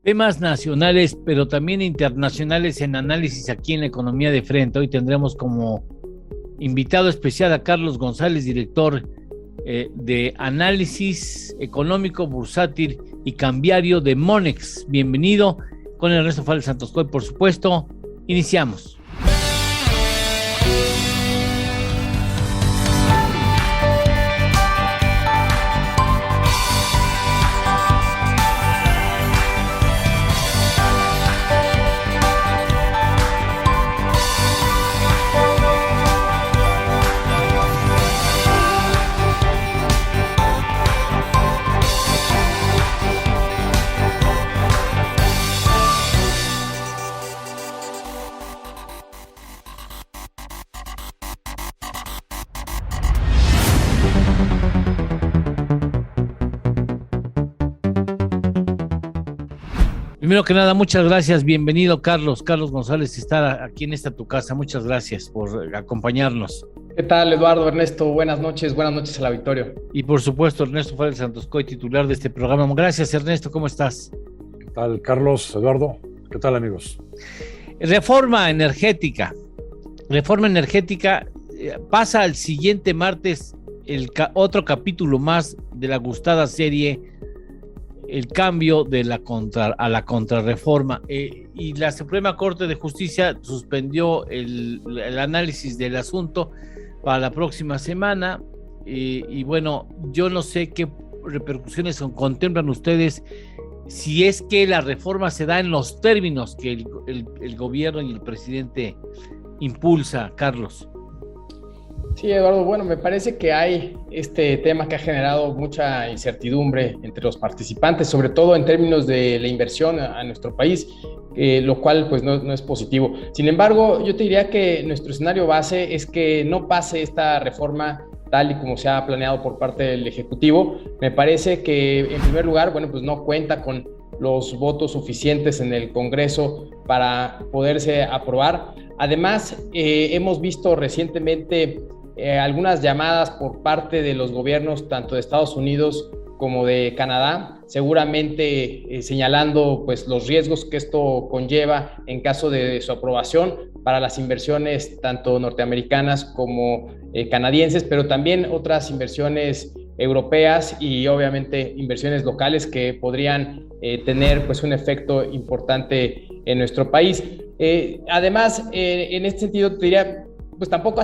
Temas nacionales, pero también internacionales en análisis aquí en la Economía de Frente. Hoy tendremos como invitado especial a Carlos González, director de análisis económico, bursátil y cambiario de Monex. Bienvenido, con Ernesto Fadel Santoscoy, por supuesto. Iniciamos. Primero que nada, muchas gracias. Bienvenido, Carlos González, estar aquí en esta tu casa. Muchas gracias por acompañarnos. ¿Qué tal, Eduardo, Ernesto? Buenas noches al auditorio. Y por supuesto, Ernesto Fadel Santoscoy, titular de este programa. Gracias, Ernesto, ¿cómo estás? ¿Qué tal, Carlos, Eduardo? ¿Qué tal, amigos? Reforma energética. Pasa al siguiente martes otro capítulo más de la gustada serie el cambio de a la contrarreforma, y la Suprema Corte de Justicia suspendió el análisis del asunto para la próxima semana, y bueno, yo no sé qué repercusiones contemplan ustedes si es que la reforma se da en los términos que el gobierno y el presidente impulsa, Carlos. Sí, Eduardo, bueno, me parece que hay este tema que ha generado mucha incertidumbre entre los participantes, sobre todo en términos de la inversión a nuestro país, lo cual pues no es positivo. Sin embargo, yo te diría que nuestro escenario base es que no pase esta reforma tal y como se ha planeado por parte del Ejecutivo. Me parece que, en primer lugar, bueno, pues no cuenta con los votos suficientes en el Congreso para poderse aprobar. Además, hemos visto recientemente algunas llamadas por parte de los gobiernos tanto de Estados Unidos como de Canadá, seguramente señalando pues los riesgos que esto conlleva en caso de su aprobación para las inversiones tanto norteamericanas como canadienses, pero también otras inversiones europeas y obviamente inversiones locales que podrían tener pues un efecto importante en nuestro país. Además, en este sentido te diría, pues tampoco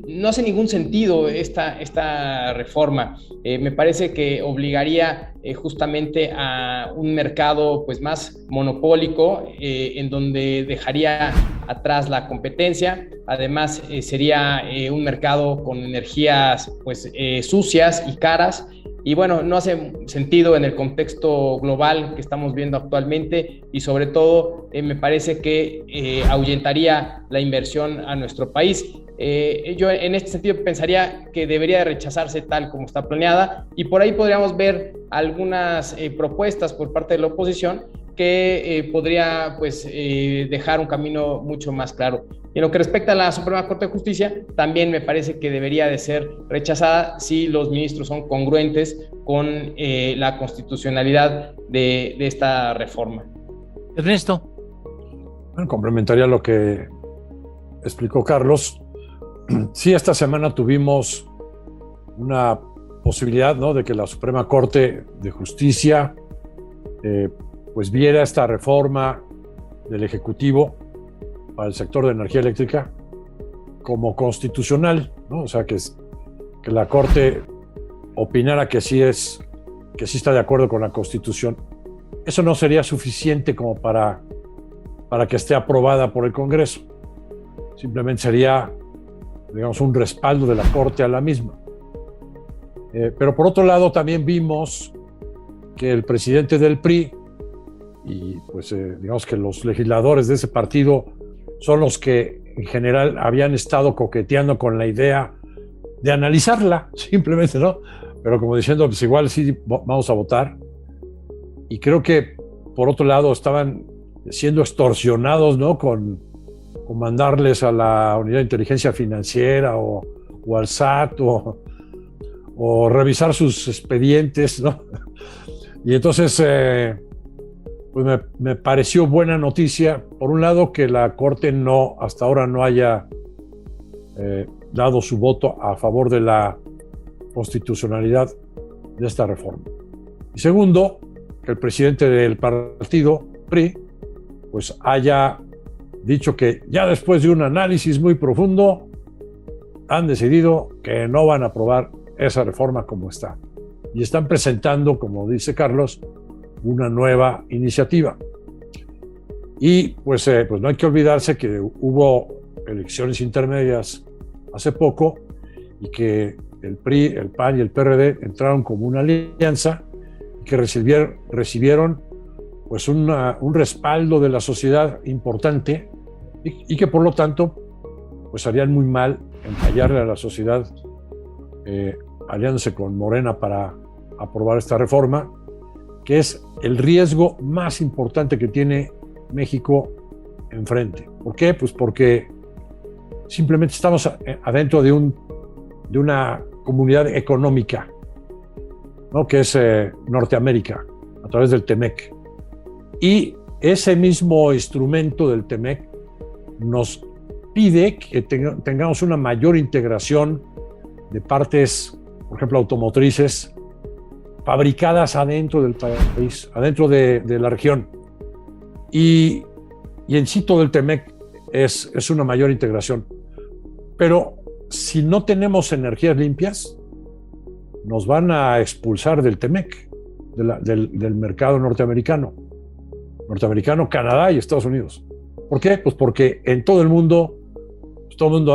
no hace ningún sentido esta reforma. Me parece que obligaría justamente a un mercado pues más monopólico, en donde dejaría atrás la competencia. Además, sería un mercado con energías pues sucias y caras. Y bueno, no hace sentido en el contexto global que estamos viendo actualmente, y sobre todo me parece que ahuyentaría la inversión a nuestro país. Yo en este sentido pensaría que debería de rechazarse tal como está planeada, y por ahí podríamos ver algunas propuestas por parte de la oposición que podría pues dejar un camino mucho más claro. Y en lo que respecta a la Suprema Corte de Justicia, también me parece que debería de ser rechazada si los ministros son congruentes con la constitucionalidad de esta reforma. Ernesto. Bueno, complementaría lo que explicó Carlos. Sí, esta semana tuvimos una posibilidad, ¿no?, de que la Suprema Corte de Justicia pues viera esta reforma del Ejecutivo para el sector de energía eléctrica como constitucional, ¿no? O sea, que la Corte opinara que sí está de acuerdo con la Constitución. Eso no sería suficiente como para que esté aprobada por el Congreso. Simplemente sería, digamos, un respaldo de la Corte a la misma. Pero por otro lado también vimos que el presidente del PRI y pues digamos que los legisladores de ese partido son los que en general habían estado coqueteando con la idea de analizarla, simplemente, ¿no? Pero como diciendo, pues igual sí vamos a votar. Y creo que por otro lado estaban siendo extorsionados, ¿no?, con mandarles a la Unidad de Inteligencia Financiera o al SAT o revisar sus expedientes, ¿no? Y entonces pues me pareció buena noticia. Por un lado, que la Corte hasta ahora no haya dado su voto a favor de la constitucionalidad de esta reforma. Y segundo, que el presidente del partido, PRI, pues haya dicho que ya después de un análisis muy profundo han decidido que no van a aprobar esa reforma como está. Y están presentando, como dice Carlos, una nueva iniciativa. Y pues no hay que olvidarse que hubo elecciones intermedias hace poco y que el PRI, el PAN y el PRD entraron como una alianza y que recibieron pues un respaldo de la sociedad importante y que por lo tanto pues harían muy mal en fallarle a la sociedad aliándose con Morena para aprobar esta reforma, que es el riesgo más importante que tiene México enfrente. ¿Por qué? Pues porque simplemente estamos adentro de una comunidad económica, ¿no? Que es Norteamérica, a través del TEMEC. Y ese mismo instrumento del TEMEC nos pide que tengamos una mayor integración de partes, por ejemplo, automotrices, fabricadas adentro del país, adentro de la región. Y en sí todo el TEMEC es una mayor integración. Pero si no tenemos energías limpias, nos van a expulsar del TEMEC, del mercado norteamericano, Canadá y Estados Unidos. ¿Por qué? Pues porque en todo el mundo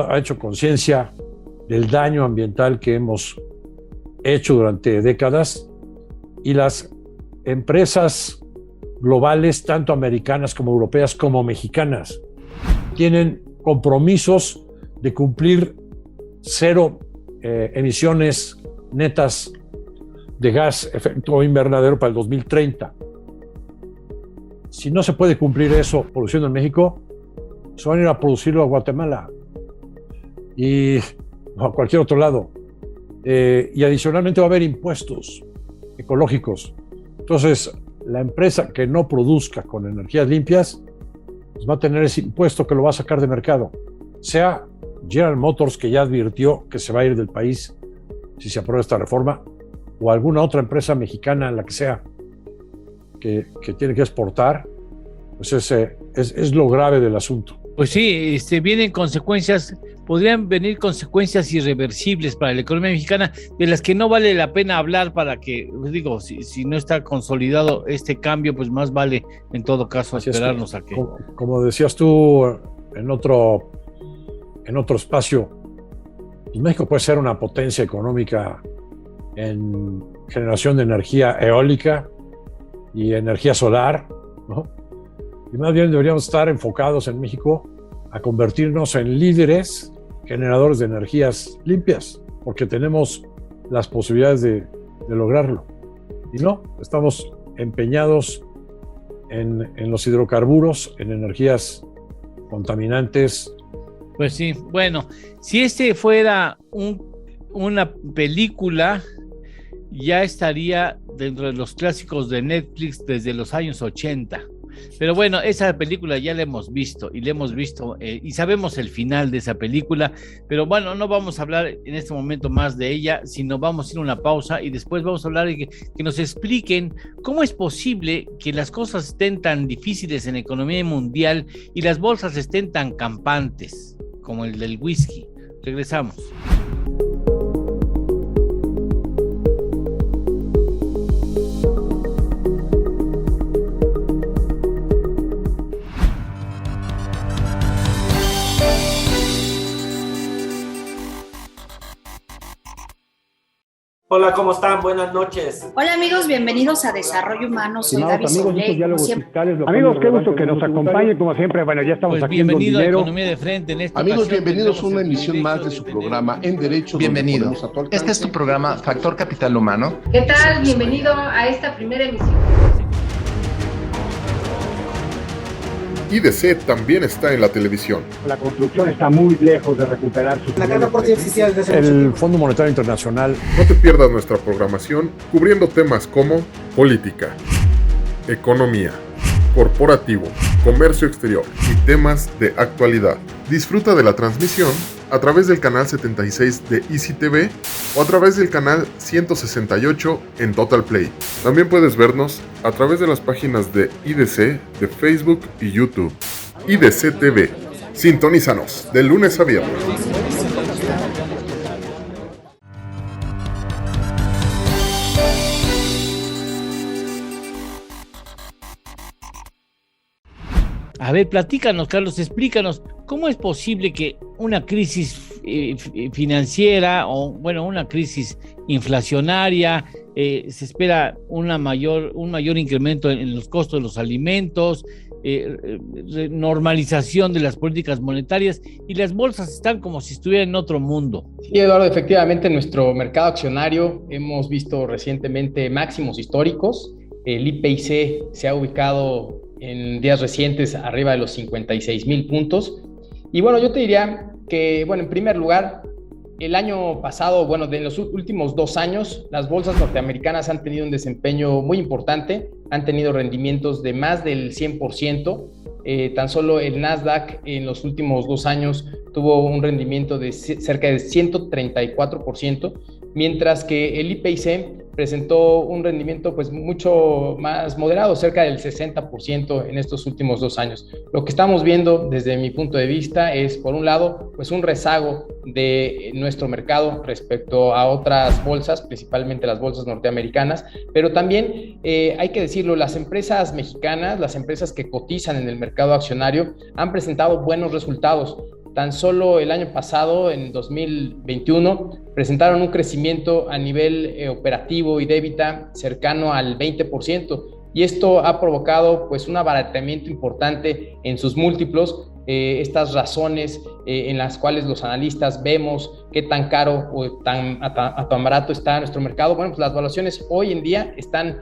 ha hecho conciencia del daño ambiental que hemos hecho durante décadas, y las empresas globales, tanto americanas como europeas como mexicanas, tienen compromisos de cumplir 0 emisiones netas de gas efecto invernadero para el 2030. Si no se puede cumplir eso produciendo en México, se van a ir a producirlo a Guatemala y a cualquier otro lado. Y adicionalmente va a haber impuestos ecológicos. Entonces, la empresa que no produzca con energías limpias pues va a tener ese impuesto que lo va a sacar de mercado. Sea General Motors, que ya advirtió que se va a ir del país si se aprueba esta reforma, o alguna otra empresa mexicana, la que sea, que tiene que exportar, pues es lo grave del asunto. Pues sí, vienen consecuencias, podrían venir consecuencias irreversibles para la economía mexicana, de las que no vale la pena hablar para que, digo, si no está consolidado este cambio, pues más vale en todo caso esperarnos a que... Como decías tú en otro espacio, pues México puede ser una potencia económica en generación de energía eólica y energía solar, ¿no? Y más bien deberíamos estar enfocados en México a convertirnos en líderes generadores de energías limpias, porque tenemos las posibilidades de lograrlo. Y no, estamos empeñados en los hidrocarburos, en energías contaminantes. Pues sí, bueno, si fuera una película, ya estaría dentro de los clásicos de Netflix desde los años 80. Pero bueno, esa película ya la hemos visto y sabemos el final de esa película, pero bueno, no vamos a hablar en este momento más de ella, sino vamos a ir a una pausa y después vamos a hablar de que nos expliquen cómo es posible que las cosas estén tan difíciles en la economía mundial y las bolsas estén tan campantes como el del whisky. Regresamos. Hola, ¿cómo están? Buenas noches. Hola amigos, bienvenidos a Desarrollo Humano. Soy Gaby Solé. Amigos, qué gusto que nos acompañen, como siempre. Bueno, ya estamos aquí en bienvenido a Economía de Frente. En esta amigos, bienvenidos a una emisión más de su programa En Derecho. Bienvenido. Este es tu programa Factor Capital Humano. ¿Qué tal? Bienvenido a esta primera emisión. IDC también está en la televisión. La construcción está muy lejos de recuperar sus... La carta por ti existía desde hace El Fondo Monetario Internacional. No te pierdas nuestra programación cubriendo temas como política, economía, corporativo, comercio exterior y temas de actualidad. Disfruta de la transmisión a través del canal 76 de Easy TV o a través del canal 168 en Total Play. También puedes vernos a través de las páginas de IDC, de Facebook y YouTube. IDC TV. Sintonízanos de lunes a viernes. A ver, platícanos, Carlos, explícanos, ¿cómo es posible que una crisis financiera o, bueno, una crisis inflacionaria, se espera un mayor incremento en los costos de los alimentos, normalización de las políticas monetarias y las bolsas están como si estuvieran en otro mundo? Sí, Eduardo, efectivamente en nuestro mercado accionario hemos visto recientemente máximos históricos. El IPC se ha ubicado en días recientes arriba de los 56,000 puntos. Y bueno, yo te diría que, bueno, en primer lugar, el año pasado, bueno, de los últimos 2 años, las bolsas norteamericanas han tenido un desempeño muy importante, han tenido rendimientos de más del 100%. Tan solo el Nasdaq en los últimos 2 años tuvo un rendimiento de cerca de 134%, mientras que el IPC presentó un rendimiento pues mucho más moderado, cerca del 60% en estos últimos 2 años. Lo que estamos viendo desde mi punto de vista es, por un lado, pues un rezago de nuestro mercado respecto a otras bolsas, principalmente las bolsas norteamericanas, pero también hay que decirlo, las empresas mexicanas, las empresas que cotizan en el mercado accionario han presentado buenos resultados. Tan solo el año pasado, en 2021, presentaron un crecimiento a nivel operativo y de EBITDA cercano al 20%, y esto ha provocado pues un abaratamiento importante en sus múltiplos. Estas razones en las cuales los analistas vemos qué tan caro o tan barato está nuestro mercado, bueno, pues las valuaciones hoy en día están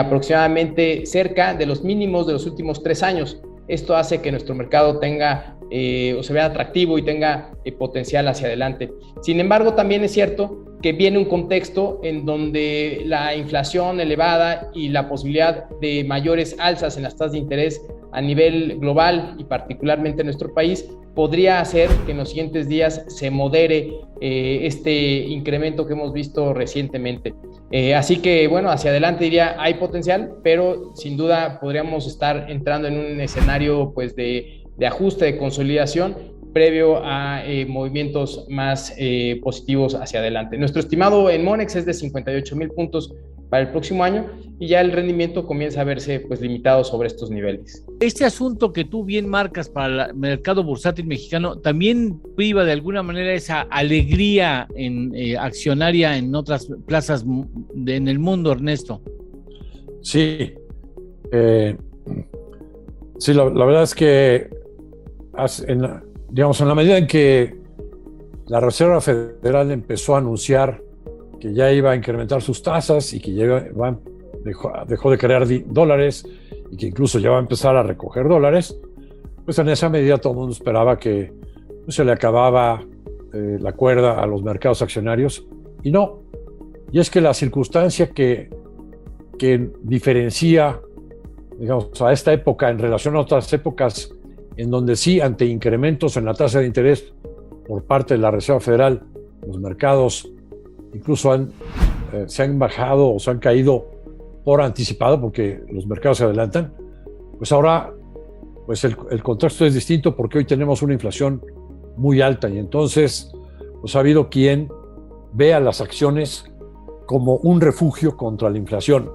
aproximadamente cerca de los mínimos de los últimos 3 años. Esto hace que nuestro mercado tenga o se vea atractivo y tenga potencial hacia adelante. Sin embargo, también es cierto que viene un contexto en donde la inflación elevada y la posibilidad de mayores alzas en las tasas de interés a nivel global y particularmente en nuestro país podría hacer que en los siguientes días se modere este incremento que hemos visto recientemente. Así que, bueno, hacia adelante diría hay potencial, pero sin duda podríamos estar entrando en un escenario pues de ajuste, de consolidación, previo a movimientos más positivos hacia adelante. Nuestro estimado en Monex es de 58,000 puntos para el próximo año y ya el rendimiento comienza a verse pues limitado sobre estos niveles. Este asunto que tú bien marcas para el mercado bursátil mexicano también priva de alguna manera esa alegría accionaria en otras plazas en el mundo, Ernesto. Sí, sí, la verdad es que en la medida en que la Reserva Federal empezó a anunciar que ya iba a incrementar sus tasas y que ya dejó de crear dólares y que incluso ya va a empezar a recoger dólares, pues en esa medida todo el mundo esperaba que se le acababa la cuerda a los mercados accionarios, y no. Y es que la circunstancia que diferencia, digamos, a esta época en relación a otras épocas en donde sí, ante incrementos en la tasa de interés por parte de la Reserva Federal, los mercados incluso se han bajado o se han caído por anticipado porque los mercados se adelantan, pues ahora pues el contexto es distinto porque hoy tenemos una inflación muy alta y entonces pues ha habido quien vea las acciones como un refugio contra la inflación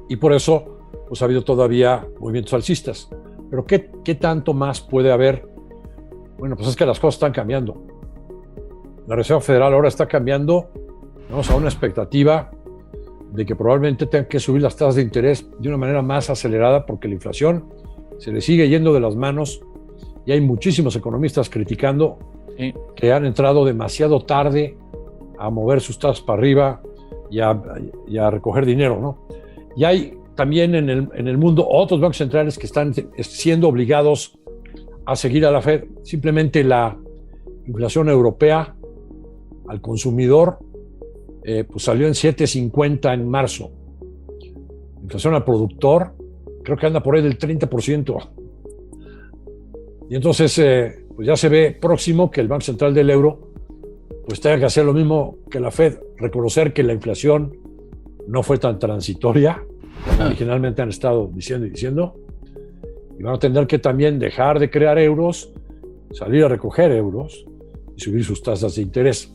y por eso pues ha habido todavía movimientos alcistas. Pero ¿qué tanto más puede haber? Bueno, pues es que las cosas están cambiando. La Reserva Federal ahora está cambiando, vamos a una expectativa de que probablemente tengan que subir las tasas de interés de una manera más acelerada porque la inflación se le sigue yendo de las manos y hay muchísimos economistas criticando que han entrado demasiado tarde a mover sus tasas para arriba y a recoger dinero, ¿no? Y hay también en el mundo otros bancos centrales que están siendo obligados a seguir a la Fed. Simplemente la inflación europea al consumidor pues salió en 7.50 en marzo. La inflación al productor creo que anda por ahí del 30%. Y entonces pues ya se ve próximo que el Banco Central del Euro pues tenga que hacer lo mismo que la Fed, reconocer que la inflación no fue tan transitoria como originalmente han estado diciendo, y van a tener que también dejar de crear euros, salir a recoger euros y subir sus tasas de interés.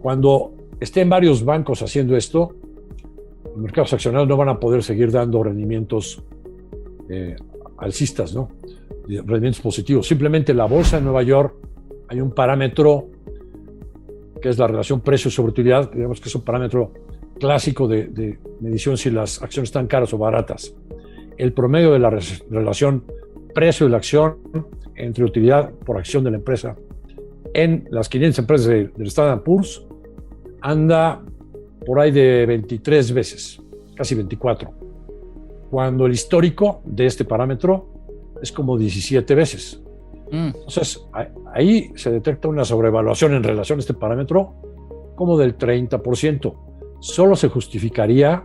Cuando estén varios bancos haciendo esto, los mercados accionarios no van a poder seguir dando rendimientos alcistas, ¿no? Rendimientos positivos. Simplemente en la bolsa de Nueva York hay un parámetro que es la relación precio sobre utilidad, digamos que es un parámetro clásico de medición si las acciones están caras o baratas. El promedio de la relación precio de la acción entre utilidad por acción de la empresa en las 500 empresas del Standard & Poor's anda por ahí de 23 veces, casi 24, cuando el histórico de este parámetro es como 17 veces. Entonces, ahí se detecta una sobrevaluación en relación a este parámetro como del 30%. Solo se justificaría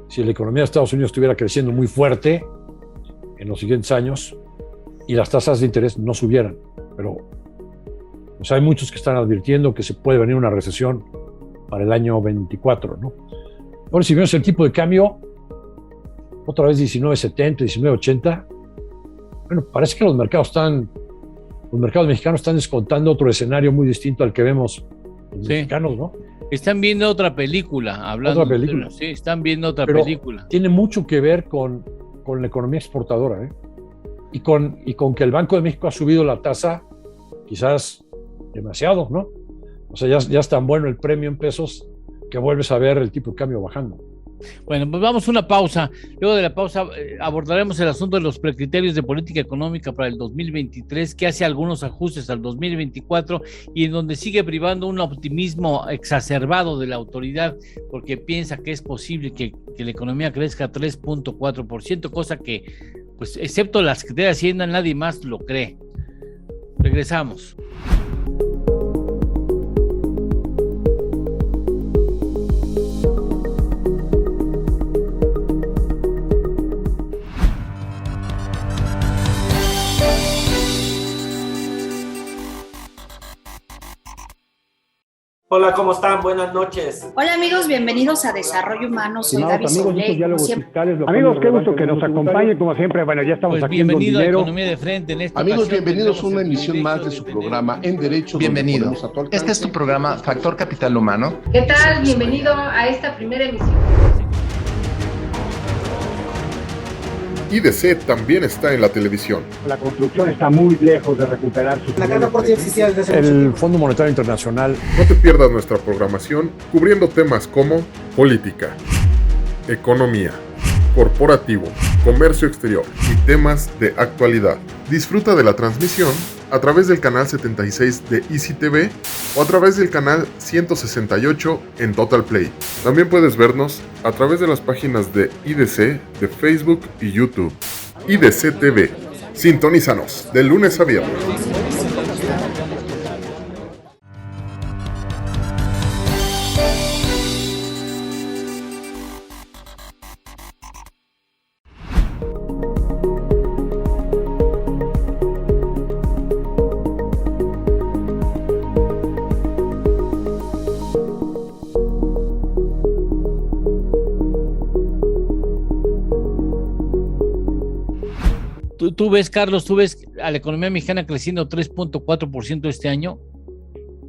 si la economía de Estados Unidos estuviera creciendo muy fuerte en los siguientes años y las tasas de interés no subieran. Pero pues hay muchos que están advirtiendo que se puede venir una recesión para el año 24, ¿no? Ahora, si vemos el tipo de cambio, otra vez 19.70, 19.80, bueno, parece que los mercados mexicanos están descontando otro escenario muy distinto al que vemos los mexicanos, ¿no? Están viendo otra película, hablando. Otra película. Sí, están viendo otra Pero película. Tiene mucho que ver con la economía exportadora, ¿eh? Y con que el Banco de México ha subido la tasa quizás demasiado, ¿no? O sea, ya es tan bueno el premio en pesos que vuelves a ver el tipo de cambio bajando. Bueno, pues vamos a una pausa. Luego de la pausa abordaremos el asunto de los precriterios de política económica para el 2023, que hace algunos ajustes al 2024 y en donde sigue privando un optimismo exacerbado de la autoridad porque piensa que es posible que la economía crezca 3.4%, cosa que, pues, excepto la Secretaría de Hacienda, nadie más lo cree. Regresamos. Hola, ¿cómo están? Buenas noches. Hola amigos, bienvenidos a Desarrollo Humano. Soy Gaby Soler. Amigos, qué gusto que nos acompañen, como siempre. Bueno, ya estamos Pues aquí. bienvenido a Economía de Frente. En esta Amigos, ocasión bienvenidos a una tenemos emisión más de su programa En Derecho. Bienvenido. Este es tu programa Factor Capital Humano. ¿Qué tal? Bienvenido a esta primera emisión. IDC también está en la televisión. La construcción está muy lejos de recuperar sus... La carta por ti existía desde hace El Fondo Monetario Internacional. No te pierdas nuestra programación cubriendo temas como política, economía, corporativo, comercio exterior y temas de actualidad. Disfruta de la transmisión a través del canal 76 de ICTV o a través del canal 168 en Total Play. También puedes vernos a través de las páginas de IDC, de Facebook y YouTube. IDC TV. Sintonízanos de lunes a viernes. ¿Tú ves, Carlos, a la economía mexicana creciendo 3.4% este año?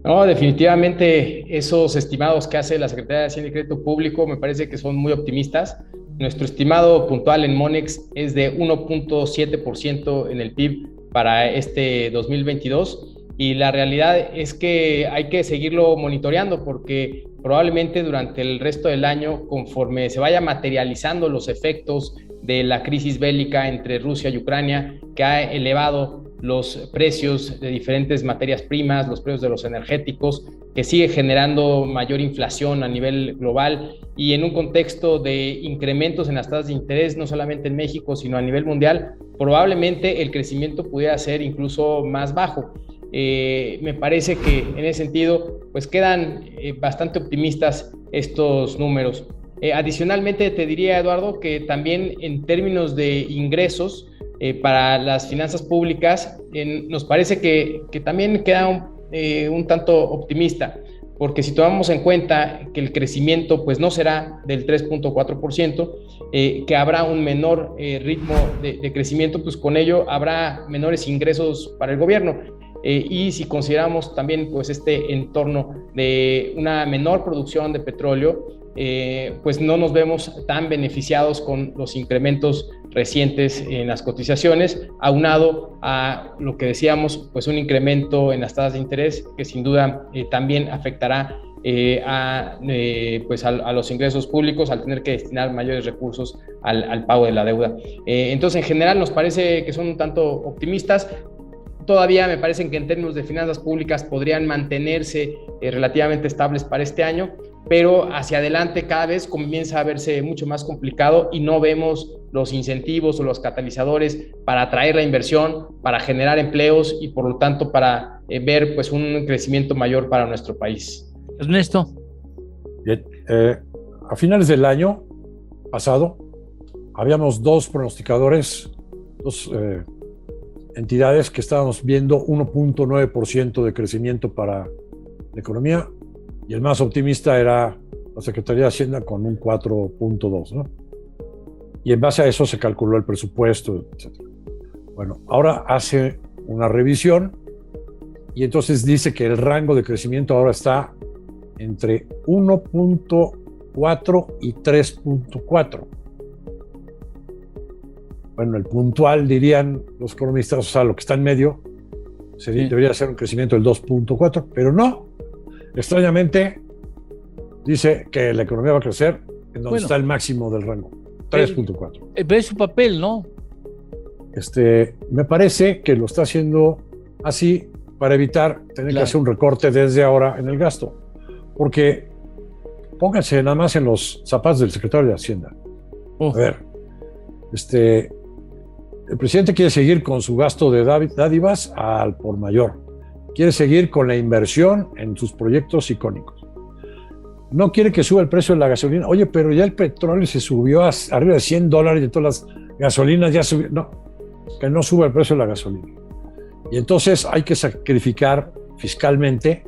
No, definitivamente esos estimados que hace la Secretaría de Hacienda y Crédito Público me parece que son muy optimistas. Nuestro estimado puntual en Monex es de 1.7% en el PIB para este 2022 y la realidad es que hay que seguirlo monitoreando porque probablemente durante el resto del año, conforme se vaya materializando los efectos de la crisis bélica entre Rusia y Ucrania, que ha elevado los precios de diferentes materias primas, los precios de los energéticos, que sigue generando mayor inflación a nivel global y en un contexto de incrementos en las tasas de interés, no solamente en México, sino a nivel mundial, probablemente el crecimiento pudiera ser incluso más bajo. Me parece que en ese sentido pues quedan bastante optimistas estos números. Adicionalmente, te diría, Eduardo, que también en términos de ingresos para las finanzas públicas, nos parece que también queda un tanto optimista, porque si tomamos en cuenta que el crecimiento pues no será del 3.4%, que habrá un menor ritmo de crecimiento, pues con ello habrá menores ingresos para el gobierno. Y si consideramos también pues este entorno de una menor producción de petróleo, pues no nos vemos tan beneficiados con los incrementos recientes en las cotizaciones, aunado a lo que decíamos, pues un incremento en las tasas de interés que sin duda también afectará pues a los ingresos públicos al tener que destinar mayores recursos al pago de la deuda. Entonces, en general, nos parece que son un tanto optimistas. Todavía me parecen que en términos de finanzas públicas podrían mantenerse relativamente estables para este año, pero hacia adelante cada vez comienza a verse mucho más complicado y no vemos los incentivos o los catalizadores para atraer la inversión, para generar empleos y por lo tanto para ver pues un crecimiento mayor para nuestro país. Ernesto. Bien, a finales del año pasado habíamos dos pronosticadores, dos entidades que estábamos viendo 1.9% de crecimiento para la economía, y el más optimista era la Secretaría de Hacienda con un 4.2, ¿no? Y en base a eso se calculó el presupuesto, etc. Bueno, ahora hace una revisión y entonces dice que el rango de crecimiento ahora está entre 1.4 y 3.4. Bueno, el puntual, dirían los economistas, o sea, lo que está en medio, debería ser un crecimiento del 2.4, pero no. Extrañamente, dice que la economía va a crecer en donde está el máximo del rango, 3.4. Pero es su papel, ¿no? Me parece que lo está haciendo así para evitar tener que hacer un recorte desde ahora en el gasto. Porque pónganse nada más en los zapatos del secretario de Hacienda. A ver, el presidente quiere seguir con su gasto de dádivas al por mayor. Quiere seguir con la inversión en sus proyectos icónicos. No quiere que suba el precio de la gasolina. Oye, pero ya el petróleo se subió a arriba de $100 y todas las gasolinas ya subieron. No, que no suba el precio de la gasolina. Y entonces hay que sacrificar fiscalmente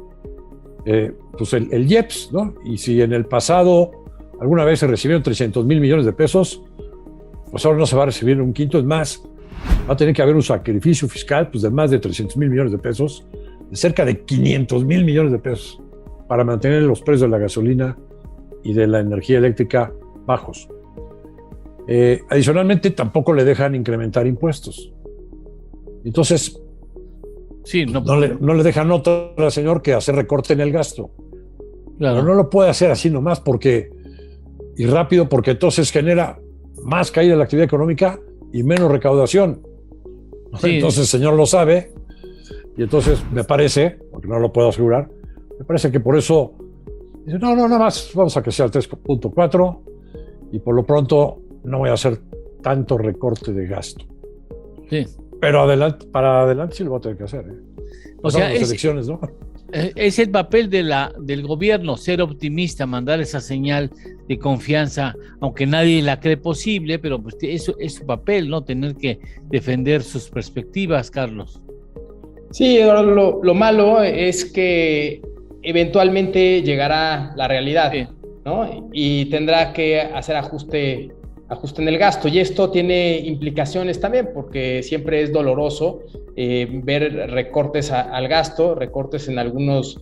pues el IEPS, ¿no? Y si en el pasado alguna vez se recibieron 300,000 millones de pesos, pues ahora no se va a recibir un quinto. Es más, va a tener que haber un sacrificio fiscal pues de más de 300,000 millones de pesos, de cerca de 500,000 millones de pesos, para mantener los precios de la gasolina y de la energía eléctrica bajos. Adicionalmente, tampoco le dejan incrementar impuestos. Entonces, sí, no le dejan otra, señor, que hacer recorte en el gasto. Claro. Pero no lo puede hacer así nomás y rápido, porque entonces genera más caída de la actividad económica y menos recaudación. Sí. Entonces el señor lo sabe, y entonces me parece, porque no lo puedo asegurar, me parece que por eso dice, no, nada más vamos a crecer al 3.4 y por lo pronto no voy a hacer tanto recorte de gasto. Sí. Pero para adelante sí lo voy a tener que hacer. O sea, las elecciones, ¿no? Es el papel del gobierno, ser optimista, mandar esa señal de confianza, aunque nadie la cree posible, pero pues eso es su papel, ¿no? Tener que defender sus perspectivas, Carlos. Sí, Eduardo, lo malo es que eventualmente llegará la realidad, sí, ¿no? Y tendrá que hacer ajuste en el gasto, y esto tiene implicaciones también, porque siempre es doloroso ver recortes al gasto, recortes en algunos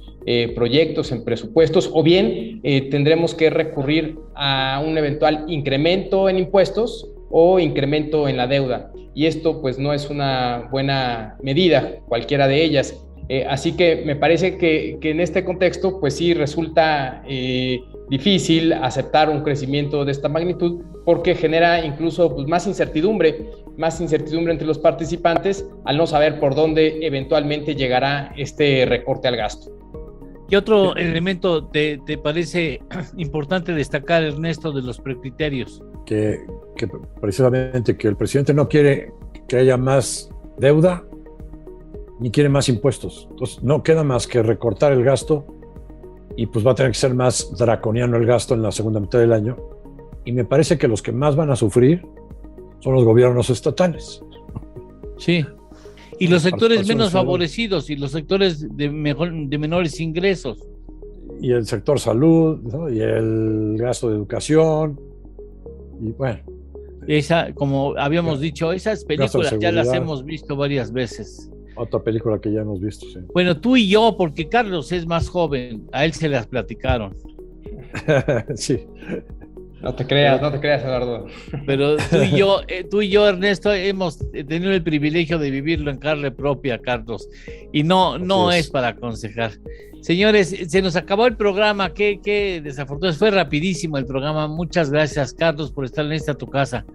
proyectos, en presupuestos, o bien tendremos que recurrir a un eventual incremento en impuestos o incremento en la deuda, y esto pues no es una buena medida, cualquiera de ellas. Así que me parece que en este contexto pues sí resulta difícil aceptar un crecimiento de esta magnitud, porque genera incluso pues, más incertidumbre entre los participantes al no saber por dónde eventualmente llegará este recorte al gasto. ¿Qué otro elemento te parece importante destacar, Ernesto, de los precriterios? Que precisamente que el presidente no quiere que haya más deuda ni quiere más impuestos. Entonces no queda más que recortar el gasto, y pues va a tener que ser más draconiano el gasto en la segunda mitad del año, Y me parece que los que más van a sufrir son los gobiernos estatales. Sí. Y los sectores menos favorecidos y los sectores de menores ingresos. Y el sector salud, ¿no? Y el gasto de educación. Y bueno. Esa, como habíamos dicho, esas películas ya las hemos visto varias veces. Otra película que ya hemos visto, sí. Bueno, tú y yo, porque Carlos es más joven, a él se las platicaron. Sí. No te creas, Eduardo. Pero tú y yo, Ernesto, hemos tenido el privilegio de vivirlo en carne propia, Carlos. Y no es para aconsejar. Señores, se nos acabó el programa. Qué desafortunado. Fue rapidísimo el programa. Muchas gracias, Carlos, por estar en esta tu casa.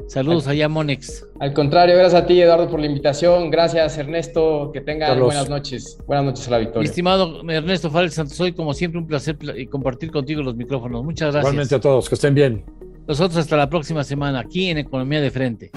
Saludos allá, Monex. Al contrario, gracias a ti, Eduardo, por la invitación. Gracias, Ernesto. Que tengan buenas noches. Buenas noches a la victoria. Mi estimado Ernesto Fares Santosoy, como siempre, un placer compartir contigo los micrófonos. Muchas gracias. Igualmente a todos, que estén bien. Nosotros hasta la próxima semana, aquí en Economía de Frente.